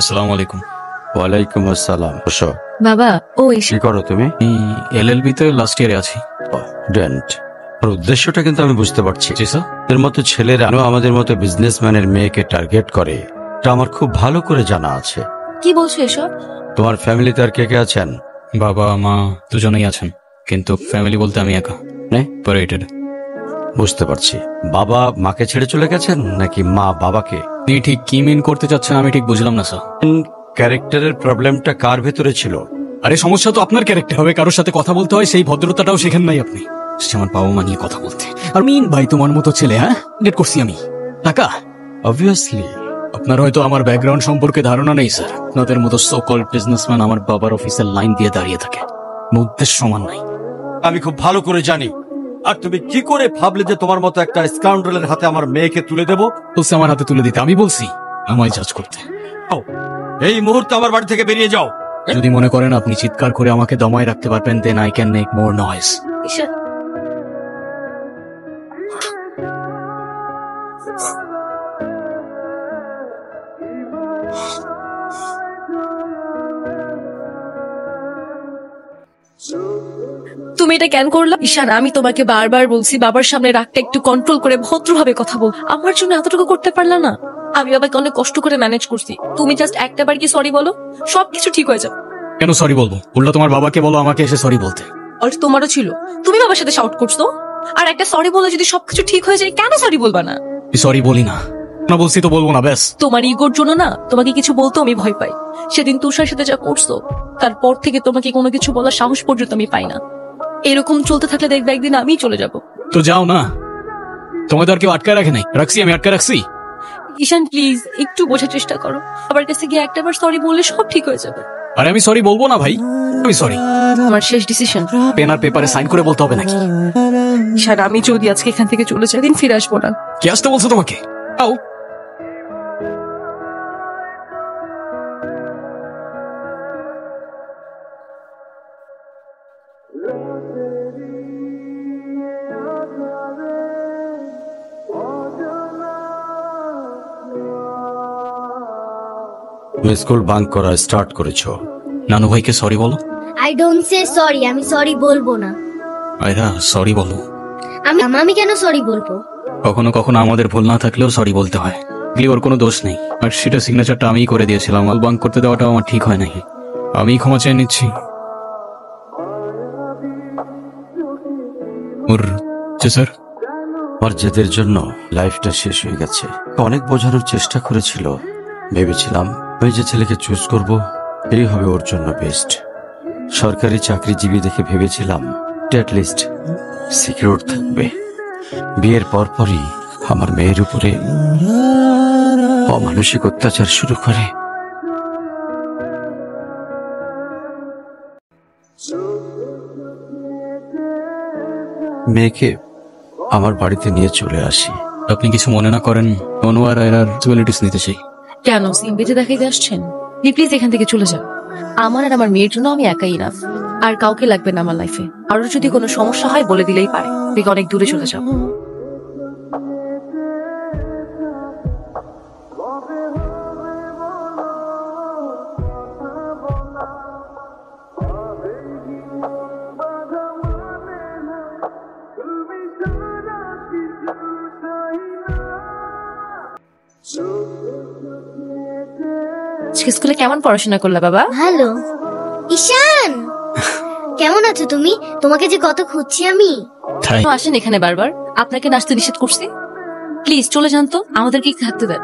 আসসালামু আলাইকুম। ওয়ালাইকুম আসসালাম। বসো। বাবা ও কি করো তুমি? এলএলবি তে লাস্ট ইয়ারে আছি। ডেন্ট। ওর উদ্দেশ্যটা কিন্তু আমি বুঝতে পারছি। জি স্যার। এর মতো ছেলেরা আমাদের মতো বিজনেসম্যানের মেয়েকে টার্গেট করে, এটা আমার খুব ভালো করে জানা আছে। কি বলছো এসব? তোমার ফ্যামিলিতে আর কে কে আছেন? বাবা মা দুজনেই আছেন, কিন্তু ফ্যামিলি বলতে আমি একা। সেপারেটেড। বুঝতে পারছি। বাবা মাকে ছেড়ে চলে গেছেন নাকি মা বাবাকে? আপনি ঠিক কি মিন করতে চাচ্ছেন আমি ঠিক বুঝলাম না স্যার। ক্যারেক্টারের প্রবলেমটা কার ভেতরে ছিল? আরে সমস্যা তো আপনার ক্যারেক্টার। হবে কারোর সাথে কথা বলতে হয় সেই ভদ্রতাটাও শেখেন নাই আপনি। সে আমার বাবা মা নিয়ে কথা বলতে। আর মিন ভাই তোমার মতো ছেলে, হ্যাঁ গেট করছি আমি টাকা। অবভিয়াসলি। আপনার হয়তো আমার ব্যাকগ্রাউন্ড সম্পর্কে ধারণা নেই স্যার। আপনাদের মতো সো কল্ড বিজনেসম্যান আমার বাবার অফিসের লাইন দিয়ে দাঁড়িয়ে থাকে, মুদ্দের সমান নাই। আমি খুব ভালো করে জানি। আর তুমি কি করে ভাবলে যে তোমার মতো একটা স্কাউন্ডারের হাতে আমার মেয়েকে তুলে দেবো? বলছে আমার হাতে তুলে দিতে, আমি বলছি আমায় জাজ করতে। এই মুহূর্তে আমার বাড়ি থেকে বেরিয়ে যাও। যদি মনে করেন আপনি চিৎকার করে আমাকে দমায় রাখতে পারবেন, then I can make more noise. Ishaan, তুমি এটা কেন করলা? ঈশান, আমি তোমাকে বারবার বলছি বাবার সামনে রাগটা একটু কন্ট্রোল করে ভদ্রভাবে কথা বল। আমার জন্য এতটুকু করতে পারলা না? আমি বাবাকে অনেক কষ্ট করে ম্যানেজ করছি। তুমি জাস্ট একটা বার কি সরি বলো, সবকিছু ঠিক হয়ে যাবে। কেন সরি বলবো? উল্টা তোমার বাবাকে বলো আমাকে এসে সরি বলতে। আর তোমারও ছিল, তুমি বাবার সাথে শাউট করছো। আর একটা সরি বলে যদি সবকিছু ঠিক হয়ে যায়, কেন সরি বলবা না? সরি বলি না, না বলছি তো বলবো না ব্যাস। তোমার ইগোর জন্য না তোমাকে কিছু বলতে আমি ভয় পাই। সেদিন তুষার সাথে যা করছো, তারপর থেকে তোমাকে কোনো কিছু বলার সাহস পর্যন্ত আমি পাই না। এরকম চলতে থাকলে দেখবে একদিন আমিই চলে যাব। তো যাও না, তোমাদের আর কেউ আটকায় রাখে নাই। রাখছি, আমি আটকায় রাখছি। ঈশান প্লিজ একটু বোঝার চেষ্টা করো। বাবার কাছে গিয়ে একটাবার সরি বললে সব ঠিক হয়ে যাবে। আরে আমি সরি বলবো না ভাই, আমি সরি। আমার শেষ ডিসিশন। পেন আর পেপারে সাইন করে বলতে হবে নাকি? ঈশান, আমি যদি আজকে এখান থেকে চলে যাই, দিন ফিরে আসবো না। কে আসতে বলছো তোমাকে? আও। তুমি স্কুল বাঙ্ক করা স্টার্ট করেছো। নানু ভাইকে সরি বলো। I don't say sorry. আমি সরি বলবো না। আয়রা সরি বলো। আমি কেন সরি বলবো? কখনো কখনো আমাদের ভুল না থাকলেও সরি বলতে হয়। ওর কোনো দোষ নেই। আর সেটা সিগনেচারটা আমিই করে দিয়েছিলাম। বাঙ্ক করতে দেওয়াটা আমার ঠিক হয় নাই। আমি ক্ষমা চেয়ে নিচ্ছি। ওর স্যার, আমার জেদের জন্য লাইফটা শেষ হয়ে গেছে। অনেক বোঝানোর চেষ্টা করেছিল। ভেবেছিলাম আমি যে ছেলেকে চুজ করব এই হবে ওর জন্য বেস্ট। সরকারি চাকরিজীবী দেখে ভেবেছিলাম অ্যাটলিস্ট সিকিউর থাকবে। বিয়ের পরপরই আমার মেয়ের উপরে অমানসিক অত্যাচার শুরু করে। মেয়েকে আমার বাড়িতে নিয়ে চলে আসি। আপনি কিছু মনে না করেন, অনু আর আয়রার জুয়েলিটিস নিতে চাই। কেন সিম বেঁধে দেখাইতে আসছেন? প্লিজ এখান থেকে চলে যান। আমার আর আমার মেয়ের জন্য আমি একাই ইনাফ। আর কাউকে লাগবে না আমার লাইফে। আরো যদি কোনো সমস্যা হয় বলে দিলেই পারে। তুমি অনেক দূরে চলে যাও। আজকে স্কুলে কেমন পড়াশোনা করলা বাবা? ভালো। ঈশান, কেমন আছো তুমি? তোমাকে যে কত খুঁজছি আমি। তাই আসেন এখানে বারবার। আপনাকে নাচতে নিষেধ করছি। প্লিজ চলে যান তো, আমাদেরকে থাকতে দেন।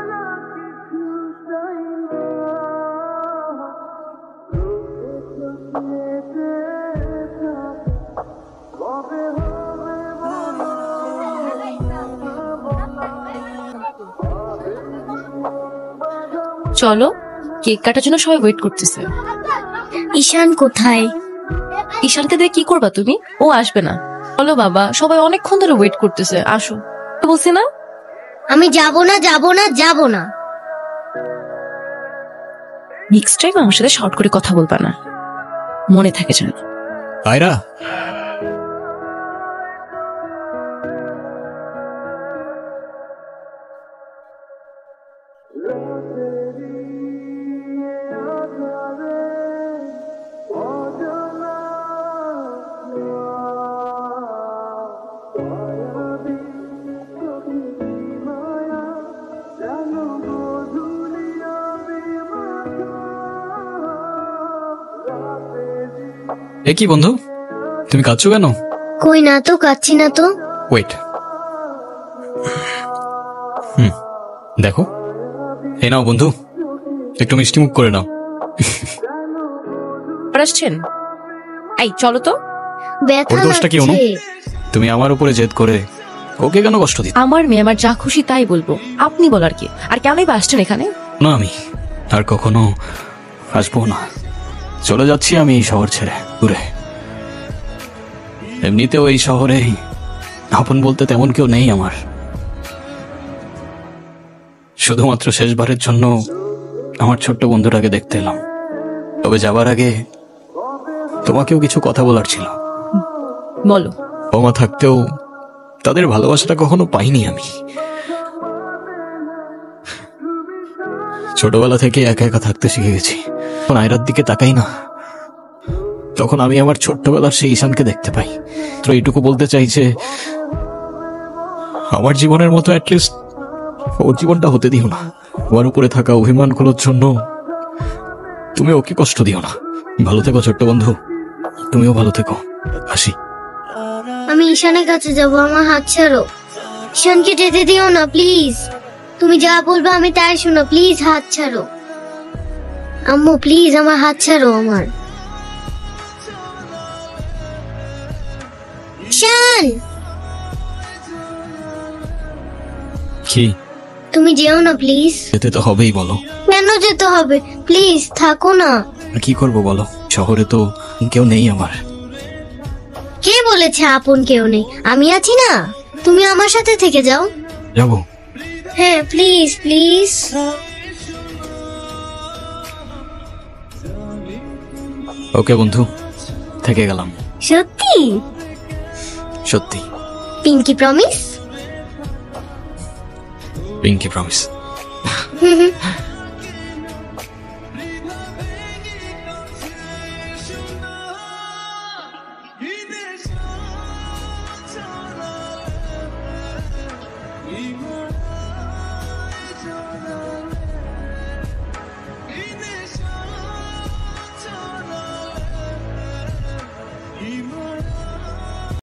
চলো, কেক কাটার জন্য সবাই ওয়েট করতেছে। ঈশান কোথায়? ঈশানকে দিয়ে কি করবা তুমি? ও আসবে না। বলো বাবা, সবাই অনেকক্ষণ ধরে ওয়েট করতেছে, আসো। বলছি না আমি যাব না, যাব না, যাব না। নেক্সট টাইম আমার সাথে শর্ট করে কথা বলবা না, মনে থাকে যেন। আয়রা, এ কি বন্ধু, তুমি কাঁদছো কেন? কই না তো, কাচ্ছি না তো। ওয়েট, দেখো, এই নাও বন্ধু, একটু মিষ্টি মুখ করে নাও। আসছেন? এই চলো তো। ব্যথা ওর দোষটা কি অনু? লাগছে। তুমি আমার উপরে জেদ করে ওকে কেন কষ্ট দিতে? আমার মেয়ে, আমার যা খুশি তাই বলবো, আপনি বলার কি? আর কেনই বা আসছেন এখানে? না, আমি আর কখনো আসবো না। চলে যাচ্ছি আমি এই শহর ছেড়ে দূরে। এমনিতেও এই শহরে আপন বলতে তেমন কেউ নেই আমার। শুধুমাত্র শেষবারের জন্য আমার ছোট্ট বন্ধুটাকে দেখতে এলাম। তবে যাবার আগে তোমাকেও কিছু কথা বলার ছিল। বলো। বাবা থাকতেও তাদের ভালোবাসাটা কখনো পাইনি আমি। ছোটবেলা থেকে একা একা থাকতে শিখে গেছি। যখন আয়রার দিকে তাকাই না, তখন আমি আমার ছোট্টবেলার সেই ঈশানকে দেখতে পাই। তো এইটুকু বলতে চাইছে, আমার জীবনের মতো অ্যাটলিস্ট ওর জীবনটা হতে দিও না। ওর উপরে থাকা অভিমানগুলোর জন্য তুমি ওকে কষ্ট দিও না। ভালো থেকো ছোট্ট বন্ধু, তুমিও ভালো থেকো। আসি। আমি ঈশানের কাছে যাব, আমার হাত ছাড়ো। ঈশানকে যেতে দিও না প্লিজ। তুমি যা বলবে আমি তাই শোনো, প্লিজ হাত ছাড়ো। আম্মু প্লিজ আমার হাত ছাড়ো। আমার ঈশান, কি? তুমি যেও না প্লিজ। যেতে তো হবেই, বলো। কেন যেতে হবে? প্লিজ থাকো না। আর কি করবো বলো, শহরে তো কেউ নেই আমার। কে বলেছে আপন কেউ নেই? আমি আছি না, তুমি আমার সাথে থেকে যাও। যাবো। হ্যাঁ প্লিজ প্লিজ। ওকে বন্ধু, থেকে গেলাম। সত্যি? সত্যি। Pinky promise? Pinky promise. হুম হুম।